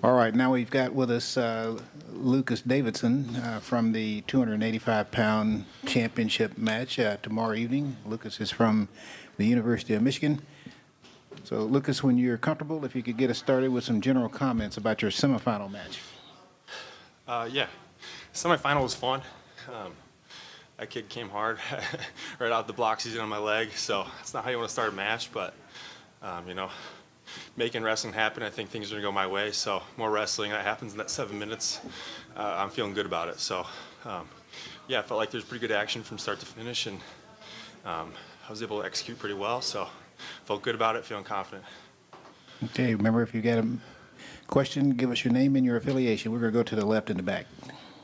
All right, now we've got with us Lucas Davison from the 285-pound championship match tomorrow evening. Lucas is from the University of Michigan. So, Lucas, when you're comfortable, if you could get us started with some general comments about your semifinal match. Yeah, semifinal was fun. That kid came hard right out the blocks. He's on my leg, so it's not how you want to start a match, but making wrestling happen, I think things are going to go my way. So more wrestling that happens in that 7 minutes, I'm feeling good about it. So yeah, I felt like there's pretty good action from start to finish, and I was able to execute pretty well. So felt good about it, feeling confident. Okay, remember, if you got a question, give us your name and your affiliation. We're going to go to the left and the back.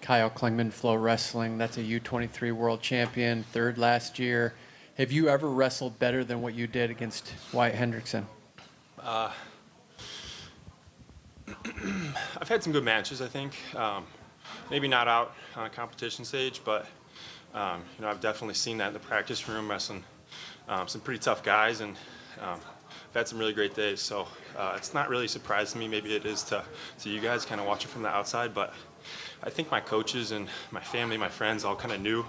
Kyle Klingman, Flow Wrestling. That's a U23 world champion, third last year. Have you ever wrestled better than what you did against Wyatt Hendrickson? I've had some good matches, I think. Maybe not out on a competition stage, but I've definitely seen that in the practice room, wrestling some pretty tough guys, and I've had some really great days. So it's not really a surprise to me. Maybe it is to you guys kind of watching from the outside, but I think my coaches and my family, my friends all kind of knew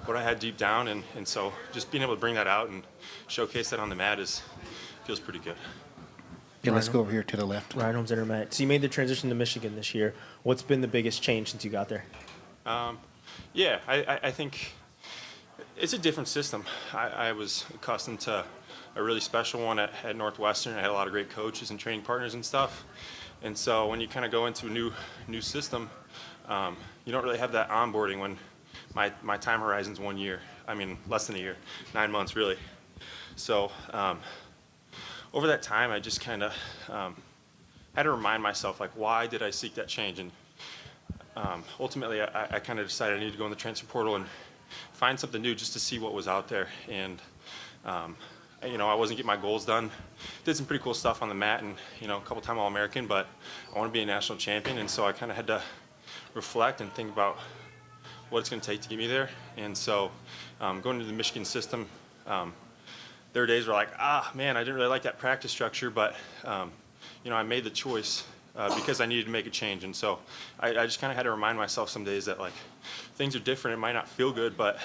what I had deep down, and so just being able to bring that out and showcase that on the mat feels pretty good. Okay, let's go over here to the left. Ryan Holmes, Internet. So you made the transition to Michigan this year. What's been the biggest change since you got there? Yeah, I think it's a different system. I was accustomed to a really special one at Northwestern. I had a lot of great coaches and training partners and stuff. And so when you kind of go into a new system, you don't really have that onboarding when my time horizon's 1 year. I mean, less than a year, 9 months really. So over that time, I just kind of had to remind myself, like, why did I seek that change? And ultimately, I kind of decided I needed to go in the transfer portal and find something new just to see what was out there. And I wasn't getting my goals done. Did some pretty cool stuff on the mat, and a couple time All-American, but I want to be a national champion, and so I kind of had to reflect and think about what it's going to take to get me there. And so going into the Michigan system, there were days where man, I didn't really like that practice structure, but I made the choice because I needed to make a change. And so I just kind of had to remind myself some days that things are different. It might not feel good, but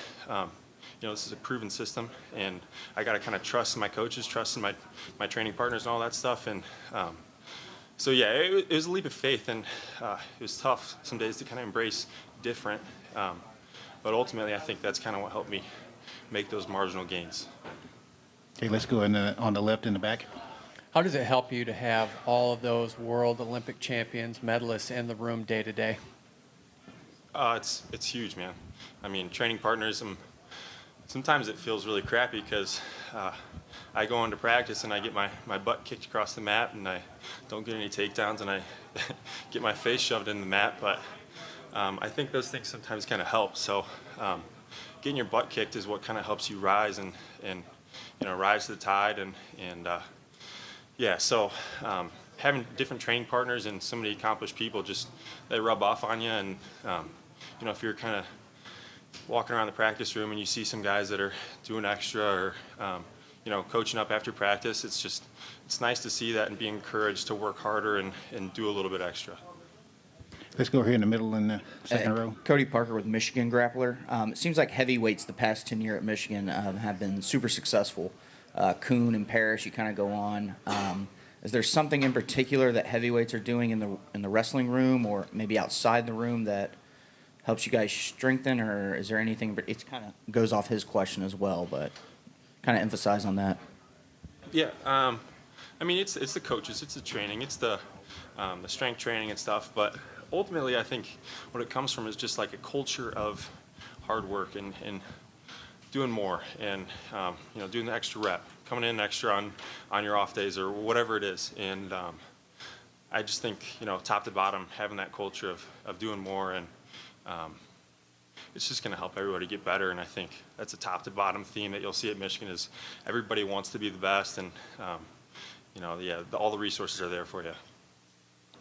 this is a proven system, and I got to kind of trust in my coaches, trust in my training partners and all that stuff. And so yeah, it was a leap of faith, and it was tough some days to kind of embrace different. But ultimately, I think that's kind of what helped me make those marginal gains. Okay, let's go on the left in the back. How does it help you to have all of those world Olympic champions, medalists in the room day to day? It's huge, man. I mean, training partners, sometimes it feels really crappy because I go into practice and I get my butt kicked across the mat and I don't get any takedowns and I get my face shoved in the mat. But I think those things sometimes kind of help. So getting your butt kicked is what kind of helps you rise and rise to the tide. So having different training partners and so many accomplished people, they rub off on you. And if you're kind of walking around the practice room and you see some guys that are doing extra or coaching up after practice, it's nice to see that and be encouraged to work harder and do a little bit extra. Let's go here in the middle in the second row. Cody Parker with Michigan Grappler. It seems like heavyweights the past 10 years at Michigan have been super successful. Kuhn and Parrish, you kind of go on. Is there something in particular that heavyweights are doing in the wrestling room or maybe outside the room that helps you guys strengthen, or is there anything? But it kind of goes off his question as well, but kind of emphasize on that. Yeah, it's the coaches, it's the training, it's the strength training and stuff. But ultimately, I think what it comes from is just like a culture of hard work and doing more and doing the extra rep, coming in extra on your off days or whatever it is. And I just think top to bottom, having that culture of doing more, and it's just going to help everybody get better. And I think that's a top to bottom theme that you'll see at Michigan is everybody wants to be the best, and all the resources are there for you.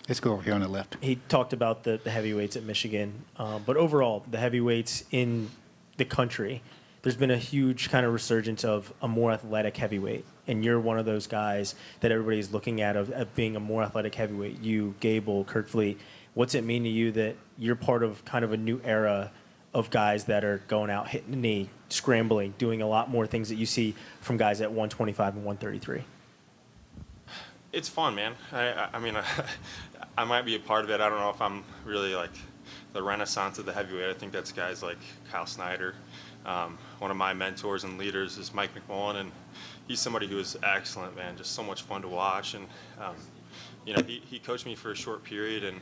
Let's go over here on the left. He talked about the heavyweights at Michigan, but overall, the heavyweights in the country, there's been a huge kind of resurgence of a more athletic heavyweight, and you're one of those guys that everybody's looking at of being a more athletic heavyweight. You, Gable, Kirkfleet. What's it mean to you that you're part of kind of a new era of guys that are going out, hitting the knee, scrambling, doing a lot more things that you see from guys at 125 and 133? It's fun, man. I mean, I might be a part of it. I don't know if I'm really like the renaissance of the heavyweight. I think that's guys like Kyle Snyder. One of my mentors and leaders is Mike McMullen, and he's somebody who is excellent, man. Just so much fun to watch. And, you know, he coached me for a short period, and,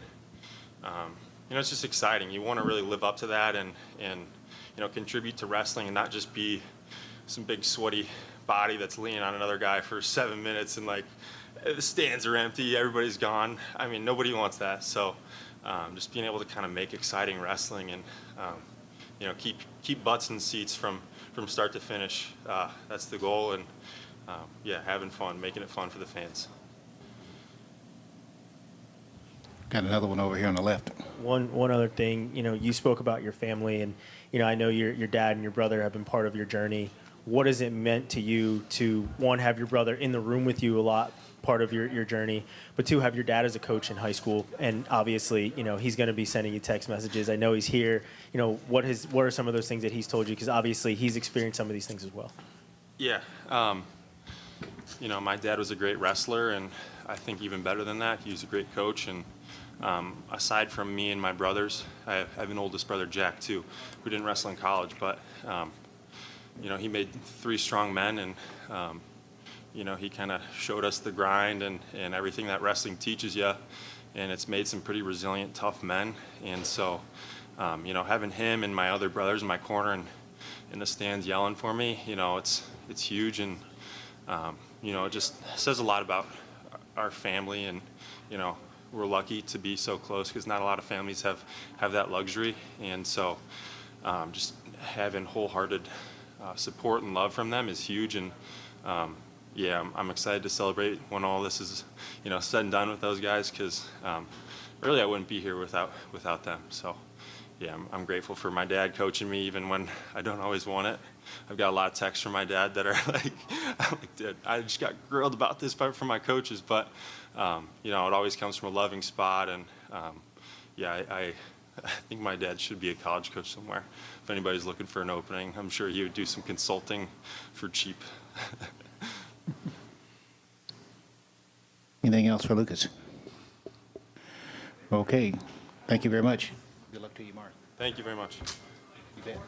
you know, it's just exciting. You want to really live up to that and, you know, contribute to wrestling and not just be some big sweaty body that's leaning on another guy for 7 minutes and like the stands are empty, everybody's gone. I mean, nobody wants that. So just being able to kind of make exciting wrestling and, you know, keep butts in seats from start to finish. That's the goal. And yeah, having fun, making it fun for the fans. Got another one over here on the left. One other thing, you know, you spoke about your family, and you know, I know your dad and your brother have been part of your journey. What has it meant to you to, one, have your brother in the room with you a lot, part of your journey, but two, have your dad as a coach in high school, and obviously, you know, he's going to be sending you text messages. I know he's here. You know, what are some of those things that he's told you? Because obviously, he's experienced some of these things as well. Yeah. You know, my dad was a great wrestler, and I think even better than that, he was a great coach. And aside from me and my brothers, I have an oldest brother, Jack, too, who didn't wrestle in college, but you know, he made 3 strong men, and you know, he kind of showed us the grind and everything that wrestling teaches you, and it's made some pretty resilient, tough men. And so, you know, having him and my other brothers in my corner and in the stands yelling for me, you know, it's huge, and you know, it just says a lot about our family, and you know, we're lucky to be so close because not a lot of families have that luxury. And so, just having wholehearted support and love from them is huge. And yeah, I'm excited to celebrate when all this is, you know, said and done with those guys, because really I wouldn't be here without them. So yeah, I'm grateful for my dad coaching me even when I don't always want it. I've got a lot of texts from my dad that are like, I'm like, dude, I just got grilled about this from my coaches, but you know, it always comes from a loving spot. And yeah, I think my dad should be a college coach somewhere. If anybody's looking for an opening, I'm sure he would do some consulting for cheap. Anything else for Lucas? Okay. Thank you very much. Good luck to you, Mark. Thank you very much. You bet.